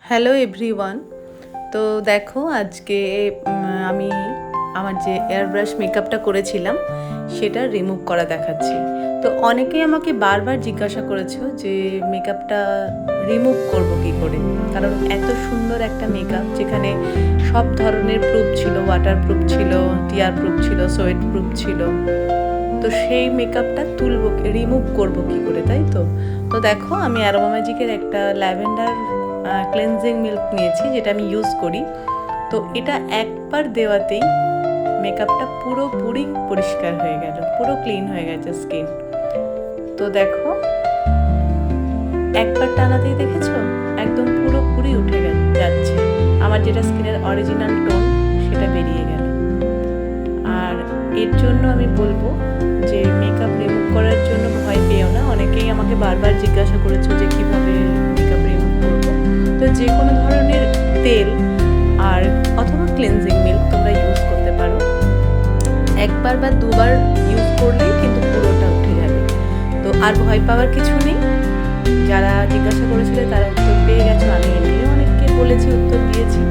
Hello everyone. তো দেখো আজকে আমি আমার যে এয়ার ব্রাশ মেকআপটা করেছিলাম সেটা রিমুভ করা দেখাচ্ছি। তো অনেকেই আমাকে বারবার জিজ্ঞাসা করেছো যে মেকআপটা রিমুভ করব কী করে, কারণ এত সুন্দর একটা মেকআপ যেখানে সব ধরনের প্রুফ ছিল, ওয়াটার প্রুফ ছিল, টিয়ার প্রুফ ছিল, সোয়েট প্রুফ ছিল। তো সেই মেকআপটা তুলবো, রিমুভ করব কী করে, তাই তো। তো দেখো আমি অ্যারোমা ম্যাজিকের একটা ল্যাভেন্ডার ক্লেনজিং মিল্ক নিয়েছি, যেটা আমি ইউজ করি। তো এটা একবার দেওয়াতেই মেকআপটা পুরোপুরি পরিষ্কার হয়ে গেল, পুরো ক্লিন হয়ে গেছে স্কিন। তো দেখো একবার টানাতেই দেখেছো একদম পুরোপুরি উঠে যাচ্ছে, আমার যেটা স্কিনের অরিজিনাল টোন সেটা বেরিয়ে গেল। আর এর জন্য আমি বলবো যে মেকআপ রিমুভ করার জন্য ভয় পেও না। অনেকেই আমাকে বারবার জিজ্ঞাসা করেছো যে কীভাবে মেকআপ রিমুভ করবো। তো যে কোনো ধরনের তেল আর অথবা ক্লিনজিং মিল্ক তোমরা ইউজ করতে পারো। একবার বা দুবার ইউজ করলেই কিন্তু পুরোটা উঠে যাবে। তো আর ভয় পাওয়ার কিছু নেই। যারা জিজ্ঞাসা করেছিলে তারা উত্তর পেয়ে গেছো। আমি এমনিও অনেককে বলেছি, উত্তর দিয়েছি।